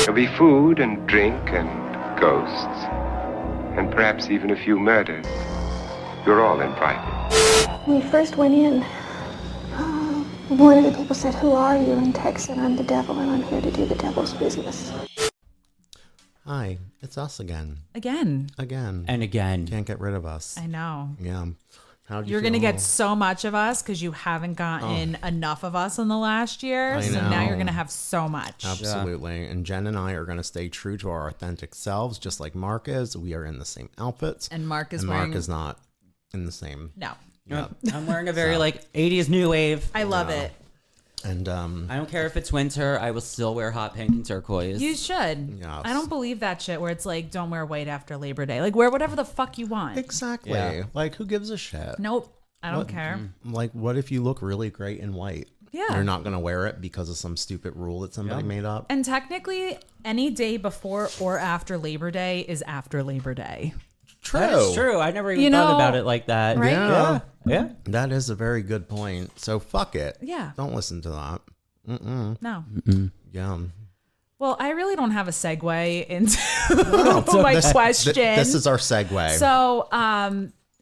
There'll be food and drink and ghosts, and perhaps even a few murders. You're all invited. When we first went in, one of the people said, "Who are you?" And Tex said, "I'm the devil, and I'm here to do the devil's business." Hi, it's us again. Again. And again. Can't get rid of us. I know. Yeah. How'd you You're going to feel? get so much of us because you haven't gotten enough of us in the last year. I So know. now you're going to have so much. Absolutely. And Jen and I are going to stay true to our authentic selves, just like Mark is. We are in the same outfits. And Mark is Mark wearing... is not in the same. No. Yep. I'm wearing a very 80s new wave. I love it. And I don't care if it's winter. I will still wear hot pink and turquoise. You should. Yes. I don't believe that shit where it's like, don't wear white after Labor Day. Like, wear whatever the fuck you want. exactly. Yeah. Like, who gives a shit? Nope. I don't care. Like, what if you look really great in white? Yeah. You're not going to wear it because of some stupid rule that somebody made up? And technically, any day before or after Labor Day is after Labor Day. True. That is true. I never even You thought know, about it like that. right? Yeah. That is a very good point. So, fuck it. Yeah. Don't listen to that. No. Yeah. Well, I really don't have a segue into my question. This is our segue. So,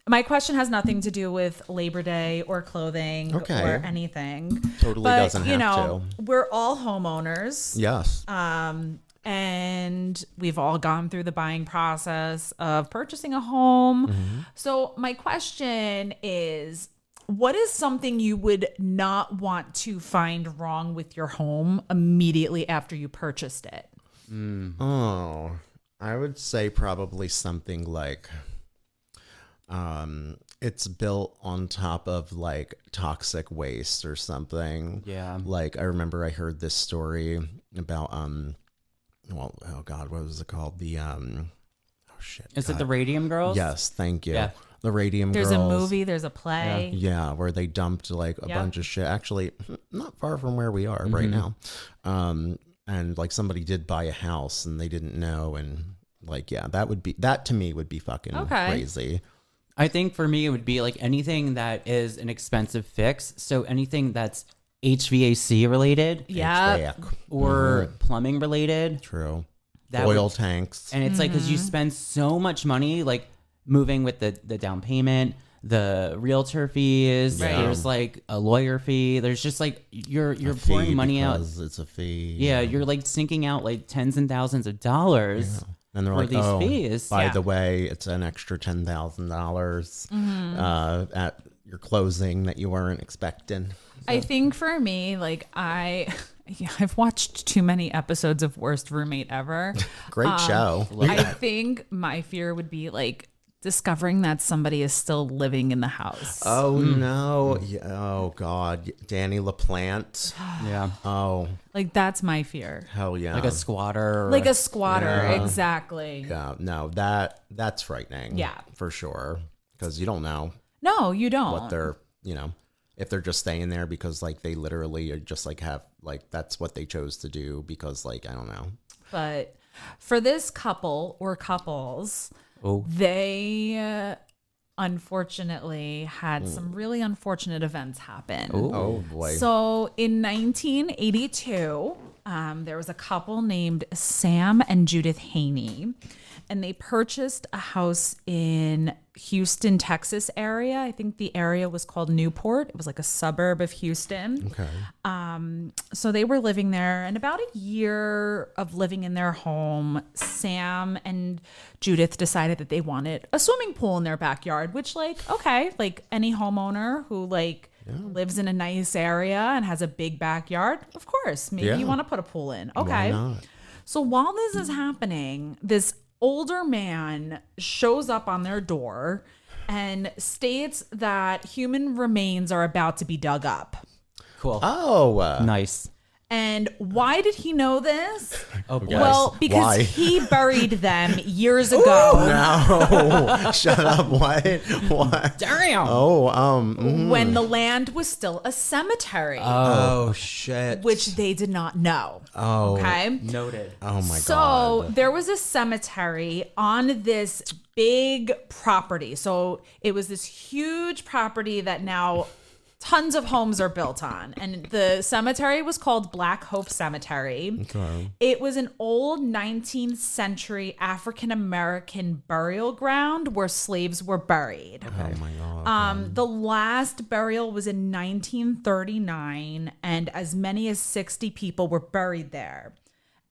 my question has nothing to do with Labor Day or clothing Okay. or anything. Totally but, doesn't have to. We're all homeowners. Yes. And we've all gone through the buying process of purchasing a home. Mm-hmm. So my question is, what is something you would not want to find wrong with your home immediately after you purchased it? Oh, I would say probably something like it's built on top of like toxic waste or something. Yeah. Like I remember I heard this story about well, oh God, what was it called? The oh shit. Is it God. the Radium Girls? Yes, thank you. Yeah. The Radium There's Girls. a movie, there's a play. Yeah, where they dumped like a Yep. bunch of shit. Actually, not far from where we are right now. And like somebody did buy a house and they didn't know, and like that to me would be fucking crazy. I think for me, it would be like anything that is an expensive fix. So anything that's HVAC related Yeah. HVAC. or plumbing related. True. That Oil would- tanks. And it's like, because you spend so much money, like moving with the down payment, the realtor fees, Right. there's like a lawyer fee. There's just like, you're pouring money out. It's a fee. Yeah, you're like sinking out like tens and thousands of dollars. And they're for like, these oh, fees. by Yeah. the way, it's an extra $10,000 at your closing that you weren't expecting. I think for me, like I've watched too many episodes of Worst Roommate Ever. Great show. I think my fear would be like discovering that somebody is still living in the house. Oh no! Yeah, oh God, Danny LaPlante. Yeah. Oh Like that's my fear. hell yeah! Like a squatter. Or Like a squatter, Yeah. exactly. yeah. No, that's frightening. Yeah. for sure. Because you don't know No, you don't. what they're if they're just staying there because like they literally are just like have like that's what they chose to do because like I don't know. But for this couple or couples, Oh. they unfortunately had some really unfortunate events happen. Oh boy. So in 1982, there was a couple named Sam and Judith Haney, and they purchased a house in Houston, Texas area. I think the area was called Newport. It was like a suburb of Houston. Okay. So they were living there, and about a year of living in their home, Sam and Judith decided that they wanted a swimming pool in their backyard, which like any homeowner who lives in a nice area and has a big backyard, of course, maybe Yeah. you want to put a pool in. Why Okay. not? So while this is happening, this older man shows up on their door and states that human remains are about to be dug up. Cool. Oh. Nice. And why did he know this? Oh, boy. Well, because Why? he buried them years ago No. Shut up. What? Damn. Oh. when the land was still a cemetery, Oh shit. which they did not know. Oh. Okay. Noted. Oh my So God. there was a cemetery on this big property. So it was this huge property that now tons of homes are built on. And the cemetery was called Black Hope Cemetery. Okay. It was an old 19th century African American burial ground where slaves were buried. Oh my God. The last burial was in 1939, and as many as 60 people were buried there.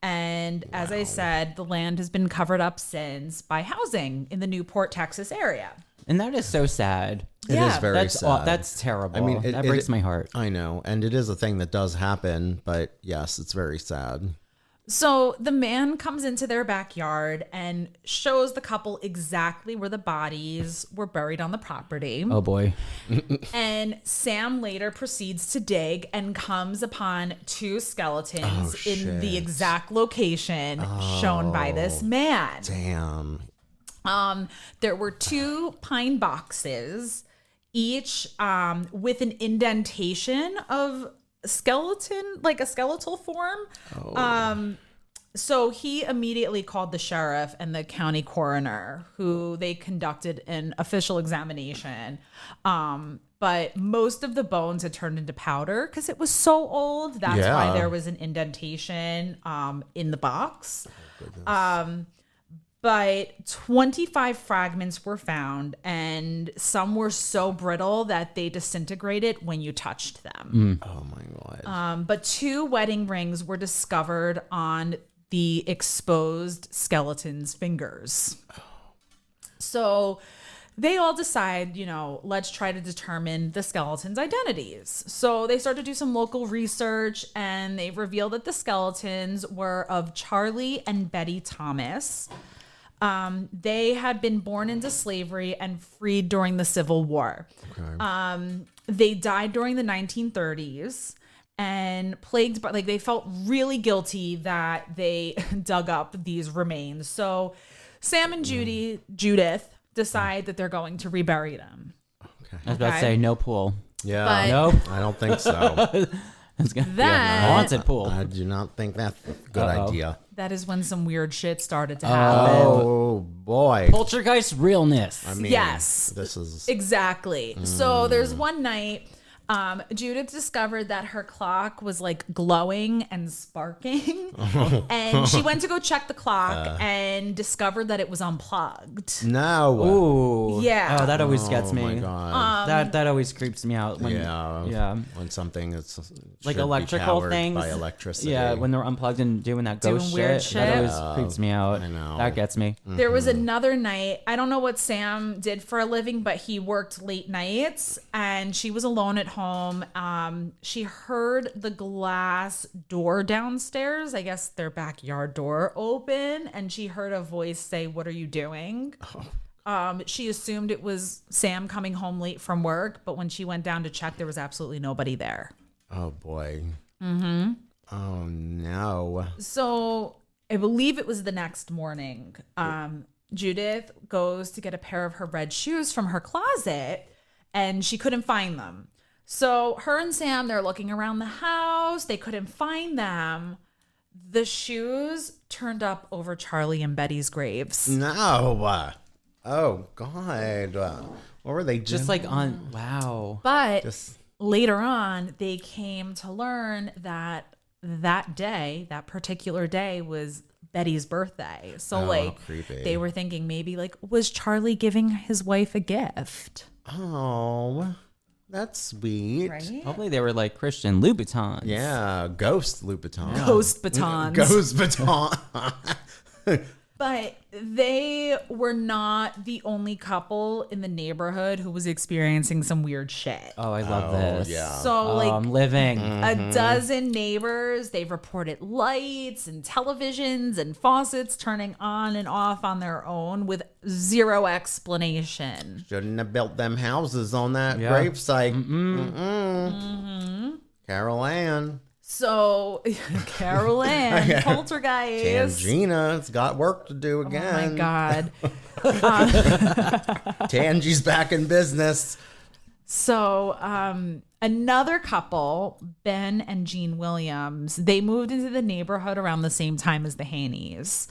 And as I said, the land has been covered up since by housing in the Newport, Texas area. And that is so sad. It is very sad. That's terrible. I mean, that breaks my heart. I know. And it is a thing that does happen, but yes, it's very sad. So the man comes into their backyard and shows the couple exactly where the bodies were buried on the property. Oh boy. And Sam later proceeds to dig and comes upon two skeletons in the exact location shown by this man. Damn. There were 2 pine boxes, each with an indentation of skeleton, like a skeletal form. So he immediately called the sheriff and the county coroner, who they conducted an official examination. But most of the bones had turned into powder because it was so old. That's why there was an indentation in the box. But 25 fragments were found, and some were so brittle that they disintegrated when you touched them. Oh my God. But 2 wedding rings were discovered on the exposed skeleton's fingers. So they all decide, let's try to determine the skeleton's identities. So they start to do some local research, and they reveal that the skeletons were of Charlie and Betty Thomas. They had been born into slavery and freed during the Civil War. Okay. They died during the 1930s and plagued by, they felt really guilty that they dug up these remains. So Sam and Judith decide that they're going to rebury them. Okay. I was about to say no pool. Yeah. But- Nope. I don't think so. Haunted pool. I do not think that's a good idea. That is when some weird shit started to happen. Oh boy. Poltergeist realness. I mean, Yes. This is Exactly. So there's one night, Judith discovered that her clock was glowing and sparking. And she went to go check the clock and discovered that it was unplugged. no. Ooh. Yeah. Oh, that always gets me. Oh my God. That always creeps me out. When, yeah. When something is Like should be electrical powered things. by electricity. Yeah, when they're unplugged and doing that ghost Doing weird shit. shit. That always creeps me out. I know. That gets me. There was another night. I don't know what Sam did for a living, but he worked late nights and she was alone at home. She heard the glass door downstairs, I guess their backyard door, open, and she heard a voice say, "What are you doing?" She assumed it was Sam coming home late from work, but when she went down to check, there was absolutely nobody there. Oh boy. Mm-hmm. Oh no. So I believe it was the next morning. Judith goes to get a pair of her red shoes from her closet and she couldn't find them. So her and Sam, they're looking around the house. They couldn't find them. The shoes turned up over Charlie and Betty's graves. No. Oh God. What were they doing? Just wow. But Just- later on, they came to learn that that particular day was Betty's birthday. So creepy. they were thinking maybe was Charlie giving his wife a gift? Oh, that's sweet. Right? Hopefully they were like Christian Louboutins. Yeah, ghost Louboutin. Ghost batons. Ghost baton. But they were not the only couple in the neighborhood who was experiencing some weird shit. Oh, I love this. yeah. So I'm living. a dozen neighbors, they've reported lights and televisions and faucets turning on and off on their own with zero explanation. Shouldn't have built them houses on that Yeah. gravesite. Carol Ann. So Carol Ann, poltergeist. Tangina's got work to do Oh my again. God. Tangi's back in business. So another couple, Ben and Jean Williams, they moved into the neighborhood around the same time as the Haneys.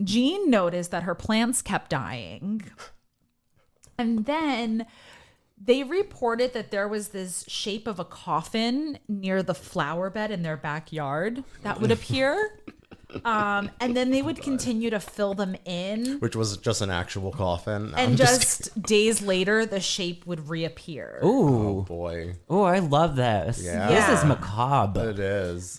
Jean noticed that her plants kept dying. And then They reported that there was this shape of a coffin near the flower bed in their backyard that would appear. And then they would continue to fill them in. Which was just an actual coffin. No, And I'm just days later, the shape would reappear. Oh Ooh. boy. Oh, I love this. Yeah. This is macabre. It is.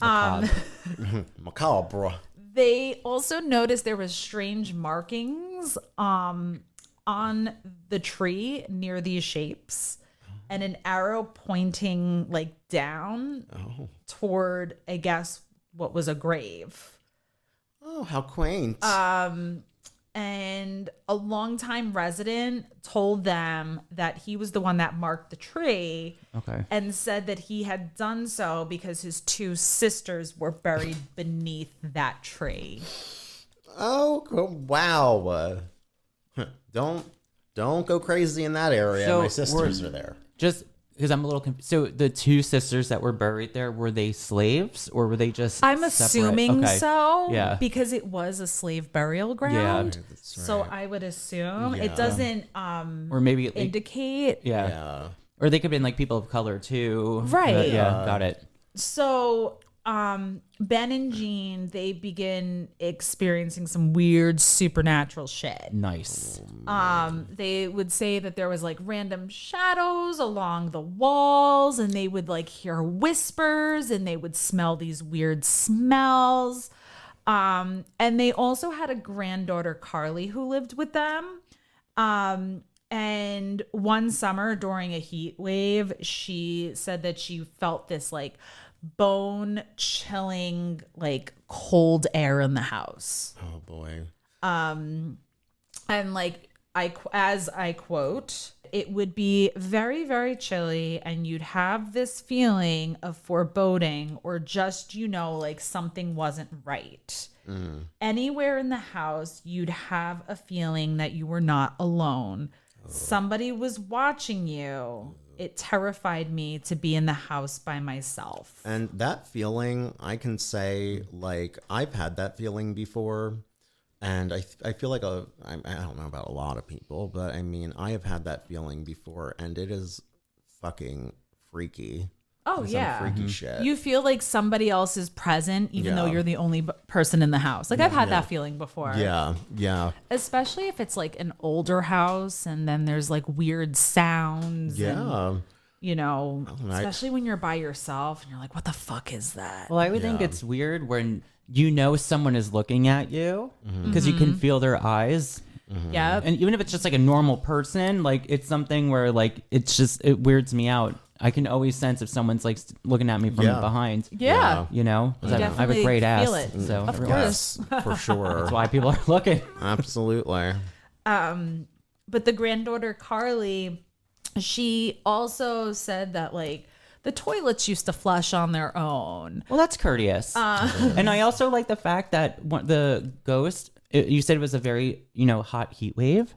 Macabre. They also noticed there was strange markings on the tree near these shapes, and an arrow pointing like down toward, I guess, what was a grave. Oh, how quaint. And a longtime resident told them that he was the one that marked the tree. Okay. And said that he had done so because his 2 sisters were buried beneath that tree. Oh, wow. Don't go crazy in that area. So My sisters are there. Just because I'm a little confused. So the 2 sisters that were buried there, were they slaves or were they just I'm separate? assuming Okay. so. Yeah. Because it was a slave burial ground. Yeah, that's So right. I would assume Yeah. it doesn't Or maybe it, indicate. yeah. Yeah. Or they could have been like people of color too. Right. But yeah, got it. So Ben and Jean, they begin experiencing some weird supernatural shit. Nice. They would say that there was like random shadows along the walls, and they would like hear whispers, and they would smell these weird smells. And they also had a granddaughter, Carly, who lived with them. And one summer during a heat wave, she said that she felt this like bone chilling, like cold air in the house. Oh boy. And like as I quote, it would be very, very chilly, and you'd have this feeling of foreboding, or just, like something wasn't right. Anywhere in the house, you'd have a feeling that you were not alone. Somebody was watching you. It terrified me to be in the house by myself. And that feeling, I can say, like, I've had that feeling before. And I feel like I don't know about a lot of people, but I mean, I have had that feeling before, and it is fucking freaky. Oh, Some yeah. freaky shit. You feel like somebody else is present, even though Yeah. you're the only person in the house. Like, I've had that feeling before. Yeah. Especially if it's like an older house, and then there's like weird sounds. Yeah. And, I- especially when you're by yourself and you're like, what the fuck is that? Well, I would think Yeah. it's weird when someone is looking at you because you can feel their eyes. Yeah. And even if it's just like a normal person, like it's something where like it weirds me out. I can always sense if someone's like looking at me from Yeah. behind. Yeah. 'Cause I have a definitely great ass. feel it. So Of everyone- course. Yes, for sure. That's why people are looking. Absolutely. But the granddaughter, Carly, she also said that like the toilets used to flush on their own. Well, that's courteous. And I also like the fact that the ghost, you said it was a very, hot heat wave,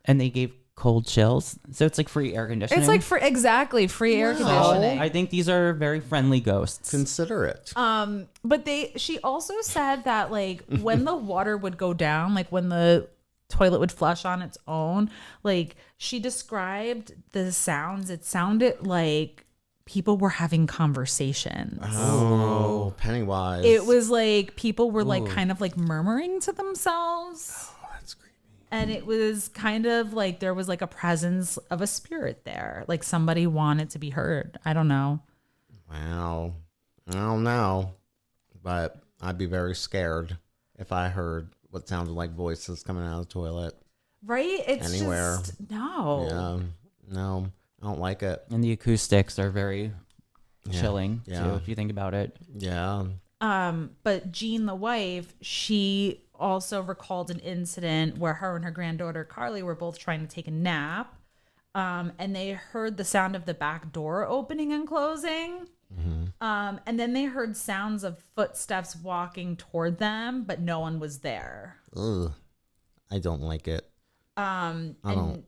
and they gave cold chills. So it's like free air conditioning. It's like free air conditioning. I think these are very friendly ghosts. Consider it. But she also said that like when the water would go down, like when the toilet would flush on its own, like she described the sounds. It sounded like people were having conversations. Oh, Pennywise. It was like people were like kind of like murmuring to themselves. Oh, that's creepy. And it was kind of like there was like a presence of a spirit there. Like somebody wanted to be heard. I don't know. Wow. I don't know. But I'd be very scared if I heard what sounded like voices coming out of the toilet. Right? It's Anywhere. just no. Yeah. No, I don't like it. And the acoustics are very chilling too, Yeah. if you think about it. Yeah. But Jean, the wife, she also recalled an incident where her and her granddaughter Carly were both trying to take a nap. And they heard the sound of the back door opening and closing. And then they heard sounds of footsteps walking toward them, but no one was there. Ugh. I don't like it. And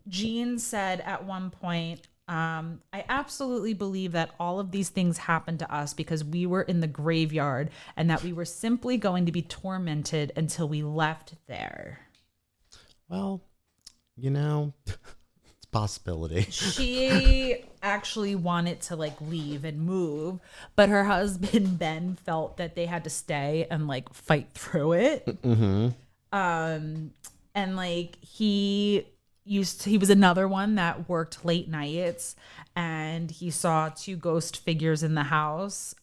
Jean said at one point, I absolutely believe that all of these things happened to us because we were in the graveyard and that we were simply going to be tormented until we left there. Well, it's possibility. She actually wanted to like leave and move, but her husband Ben felt that they had to stay and like fight through it. And like he was another one that worked late nights, and he saw 2 ghost figures in the house.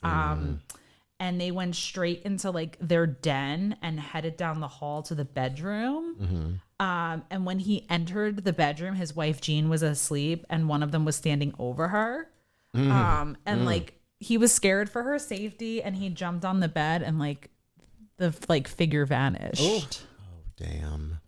And they went straight into like their den and headed down the hall to the bedroom. And when he entered the bedroom, his wife Jean was asleep, and one of them was standing over her. And like he was scared for her safety, and he jumped on the bed, and like the like figure vanished. Oh damn!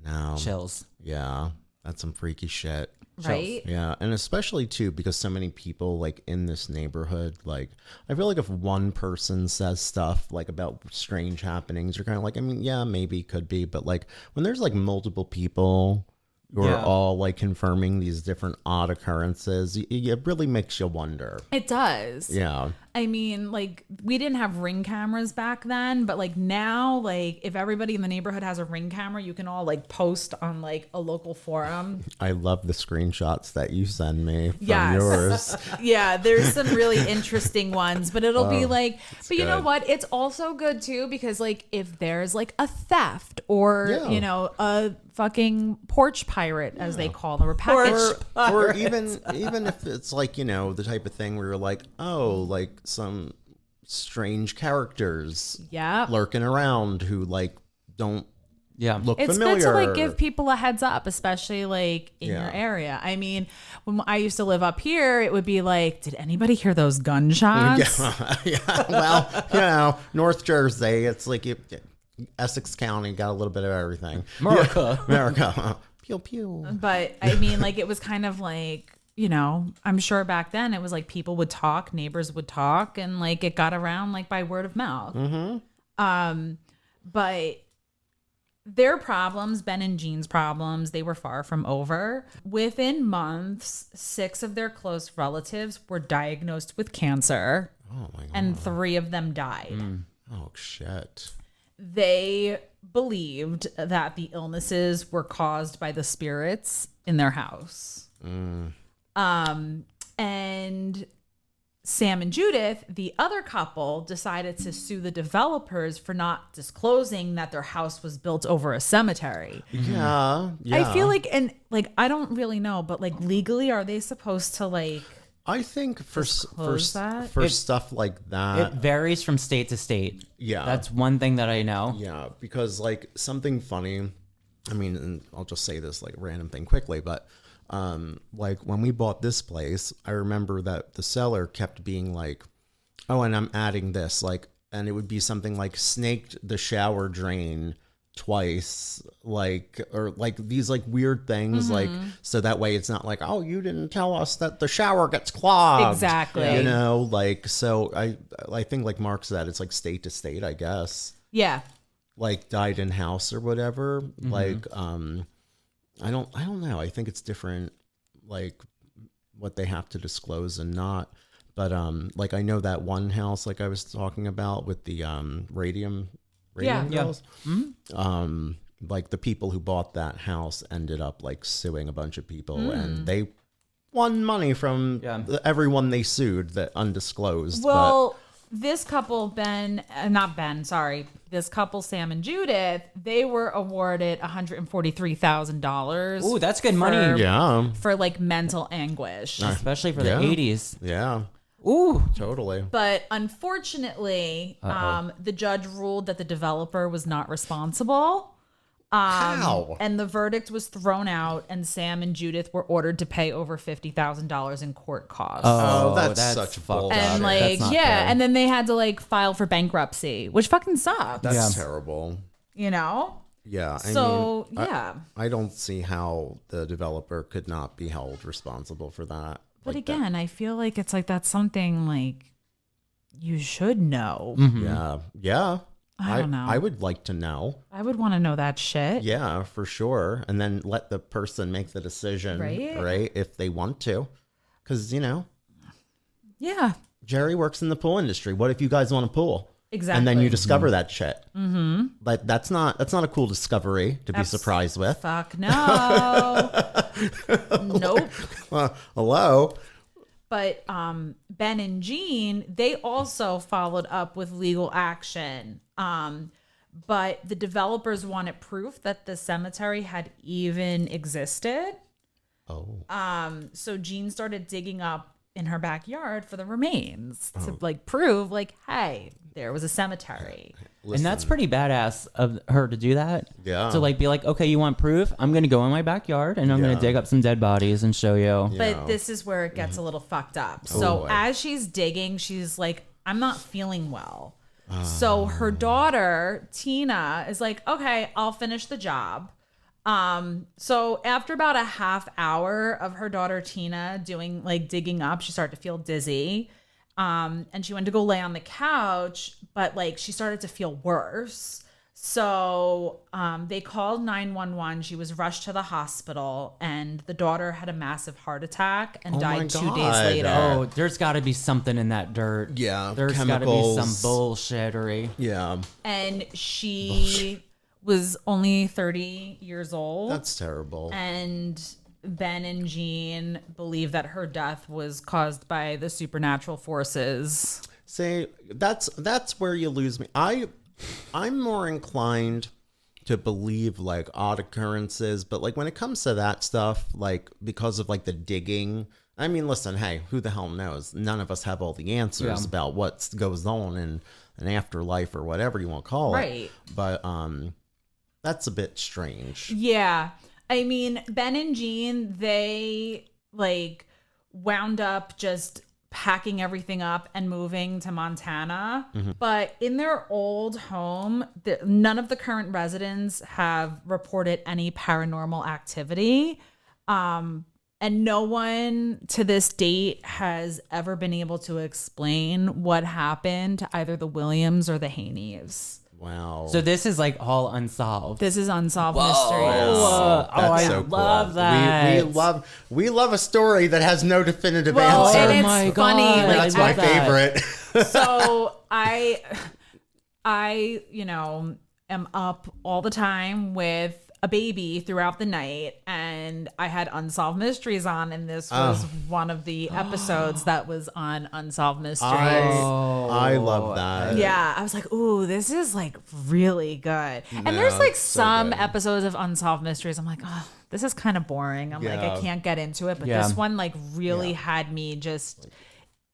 No Chills. Yeah, that's some freaky shit. Right? Yeah, and especially too because so many people like in this neighborhood, like I feel like if one person says stuff like about strange happenings, you're kind of like, I mean, yeah, maybe could be, but like when there's like multiple people who are all like confirming these different odd occurrences, it really makes you wonder. It does. Yeah. I mean, like, we didn't have Ring cameras back then, but like now, like, if everybody in the neighborhood has a Ring camera, you can all like post on like a local forum. I love the screenshots that you send me from yours. Yeah, there's some really interesting ones, but it'll be like, but you know good. what? It's also good too, because like if there's like a theft or, you know, a fucking porch pirate, as they call them, or package or even if it's like, you know, the type of thing where you're like, oh, like some strange characters lurking around who like don't look it's familiar. good to like give people a heads up, especially like in your area. I mean, when I used to live up here, it would be like, did anybody hear those gunshots? Well, you know, North Jersey, it's like Essex County got a little bit of everything. America. Pew pew. But I mean, like, it was kind of like, you know, I'm sure back then it was like people would talk, neighbors would talk, and like it got around like by word of mouth. But their problems, Ben and Jean's problems, they were far from over. Within months, 6 of their close relatives were diagnosed with cancer. Oh my God. And 3 of them died. Oh shit. They believed that the illnesses were caused by the spirits in their house. And Sam and Judith, the other couple, decided to sue the developers for not disclosing that their house was built over a cemetery. Yeah. I feel like, and like, I don't really know, but like legally, are they supposed to like I think for that? stuff like that, It varies from state to state. Yeah. That's one thing that I know. yeah, because like something funny, I mean, and I'll just say this like random thing quickly, but like when we bought this place, I remember that the seller kept being like, oh, and I'm adding this, like, and it would be something like snaked the shower drain twice, like, or like these like weird things, like, so that way it's not like, oh, you didn't tell us that the shower gets clogged. Exactly. You know, like, so I think like Mark said, it's like state to state, I guess. Yeah. Like died in house or whatever. Like, I don't know. I think it's different, like what they have to disclose and not. But like I know that one house, like I was talking about with the radium girls. Like the people who bought that house ended up like suing a bunch of people, and they won money from everyone they sued that undisclosed. Well, this couple, this couple, Sam and Judith, they were awarded $143,000. Ooh, that's good money. Yeah. For like mental anguish. Especially for the 80s. Yeah. Ooh. Totally. But unfortunately, the judge ruled that the developer was not responsible. How? And the verdict was thrown out, and Sam and Judith were ordered to pay over $50,000 in court costs. Oh, that's such fucked bullshit. And up. like, That's not yeah, fair. and then they had to like file for bankruptcy, which fucking sucks. That's terrible. You know? Yeah. I don't see how the developer could not be held responsible for that. But Like again, I feel like it's like that's something like you should know. that. Yeah. I don't know. I would like to know. I would want to know that shit. Yeah, for sure. And then let the person make the decision, right? If they want to. Because, you know, Yeah. Jerry works in the pool industry. What if you guys want a pool? Exactly. And then you discover that shit. Mm-hmm. But that's not a cool discovery to be surprised with. Fuck no. Nope. Hello. But Ben and Jean, they also followed up with legal action. But the developers wanted proof that the cemetery had even existed. Oh. So Jean started digging up in her backyard for the remains to like prove like, hey, there was a cemetery. And that's pretty badass of her to do that. Yeah. To like be like, okay, you want proof? I'm gonna go in my backyard and I'm gonna dig up some dead bodies and show you. But this is where it gets a little fucked up. Oh, So boy. as she's digging, she's like, I'm not feeling well. So her daughter, Tina, is like, okay, I'll finish the job. So after about a half hour of her daughter, Tina, doing like digging up, she started to feel dizzy. And she went to go lay on the couch, but like she started to feel worse. So they called 911. She was rushed to the hospital, and the daughter had a massive heart attack and Oh my died 2 days God. later. Oh, there's got to be something in that dirt. Yeah, There's got to be chemicals. some bullshittery. Yeah. And she was only 30 years old. That's terrible. And Ben and Jean believe that her death was caused by the supernatural forces. See, that's where you lose me. I'm more inclined to believe like odd occurrences, but like when it comes to that stuff, like because of like the digging, I mean, listen, hey, who the hell knows? None of us have all the answers about what goes on in an afterlife or whatever you want to call it. Right. But that's a bit strange. Yeah. I mean, Ben and Jean, they like wound up just packing everything up and moving to Montana. But in their old home, none of the current residents have reported any paranormal activity. And no one to this date has ever been able to explain what happened to either the Williams or the Haneys. Wow. So this is like all unsolved. This is unsolved mysteries. Wow. I That's so love cool. that. We love a story that has no definitive Well, answer. and it's my funny. God. Like, That's my love that. favorite. So I, you know, am up all the time with a baby throughout the night, and I had Unsolved Mysteries on, and this was one of the episodes that was on Unsolved Mysteries. I love that. Yeah, I was like, ooh, this is like really good. And there's like so some good. episodes of Unsolved Mysteries, I'm like, oh, this is kind of boring. I'm like, I Yeah. can't get into it. But Yeah. this one like really had me just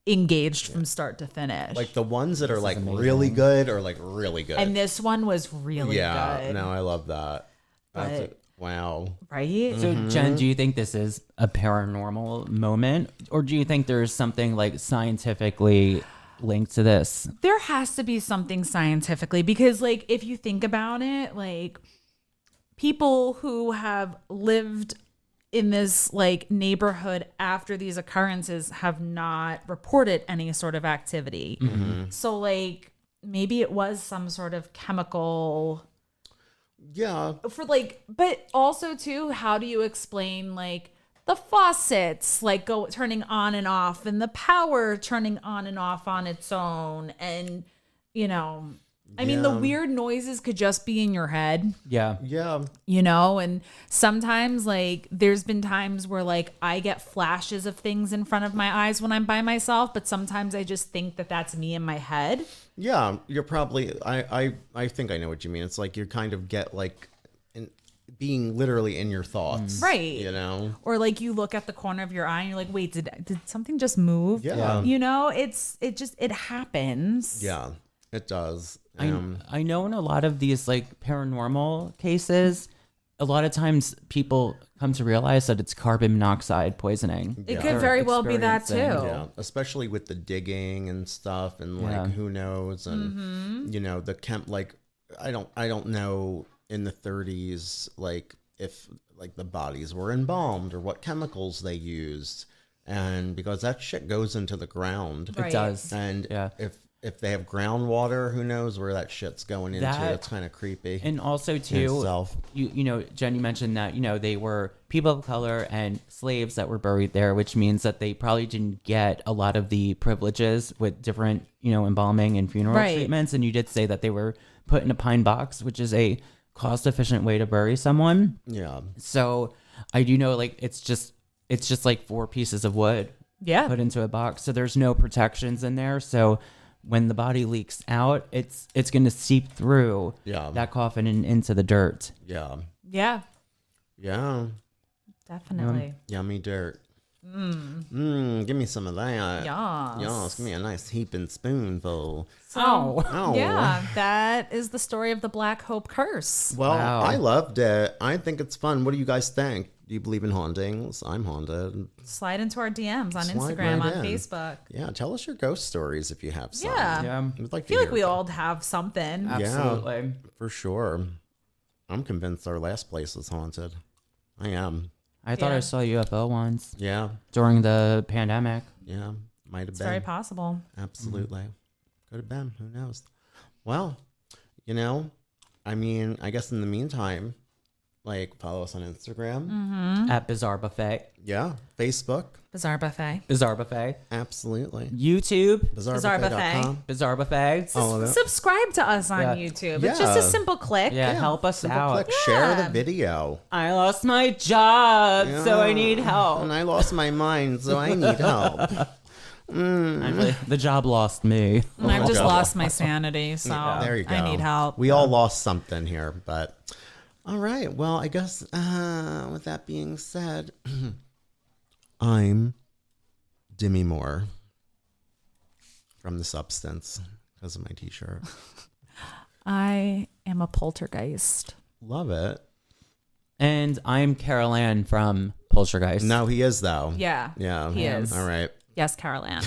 engaged from start to finish. Like the ones that are like really good or like really good. And this one was really good. No, I love that. That's But- wow. Right? So Mm-hmm. Jen, do you think this is a paranormal moment, or do you think there's something like scientifically linked to this? There has to be something scientifically, because like if you think about it, like people who have lived in this like neighborhood after these occurrences have not reported any sort of activity. So like maybe it was some sort of chemical Yeah. for like, but also too, how do you explain like the faucets like turning on and off, and the power turning on and off on its own, and you know, I mean, the Yeah. weird noises could just be in your head, Yeah. Yeah. you know, and sometimes like there's been times where like I get flashes of things in front of my eyes when I'm by myself, but sometimes I just think that that's me in my head. Yeah. You're probably I think I know what you mean. It's like you kind of get like being literally in your thoughts. Right. You know? Or like you look at the corner of your eye and you're like, wait, did something just move? Yeah. You know, it happens. Yeah. It does. I know in a lot of these like paranormal cases, a lot of times people come to realize that it's carbon monoxide poisoning. It Yeah. could very well be that too. experiencing. Yeah, especially with the digging and stuff, and like Yeah. who knows, and you know the like I don't know in the 30s like if like the bodies were embalmed or what chemicals they used, and because that shit goes into the ground, Right. It does. and Yeah. if if they have groundwater, who knows where that shit's going into. It's kind of creepy. And also too, you know, Jen, you mentioned that, you know, they were people of color and slaves that were buried there, which means that they probably didn't get a lot of the privileges with different, you know, embalming and funeral treatments. And you did say that they were put in a pine box, which is a cost efficient way to bury someone. Yeah. So I do know, like, it's just like 4 pieces of wood put into a box. So there's no protections in there. So when the body leaks out, it's going to seep through that coffin and into the dirt. Yeah. Yeah. Yeah. Definitely. Yummy dirt. Give me some of that. Yes. Give me a nice heaping spoonful. So, Ow. yeah, that is the story of the Black Hope curse. Well, Wow. I loved it. I think it's fun. What do you guys think? Do you believe in hauntings? I'm haunted. Slide into our DMs on Slide Instagram, right on in. Facebook. Yeah, tell us your ghost stories if you have some. Yeah. We'd like I feel to like we hear all have something. Absolutely. for sure. I'm convinced our last place is haunted. I am. I thought I saw a UFO once Yeah. during the pandemic. Yeah. Might have It's been. very possible. Absolutely. Could have been. Who knows? Well, you know, I mean, I guess in the meantime, like, follow us on Instagram. At Bizarre Buffet. Yeah. Facebook. Bizarre Buffet. Bizarre Buffet. Absolutely. YouTube. Bizarre BizarreBuffet.com. Bizarre Buffet. All of it. Subscribe to us on Yeah. YouTube. It's just a simple click. Yeah, help us Simple out. click, share the video. I lost my job, so I need help. And I lost my mind, so I need help. The job lost me. And I've just lost my sanity, so There you go. I need help. We all lost something here, but all right. Well, I guess with that being said, I'm Demi Moore from The Substance because of my t-shirt. I am a poltergeist. Love it. And I'm Carol Ann from Poltergeist. No, he is though. Yeah. Yeah. He is. All right. Yes, Carol Ann.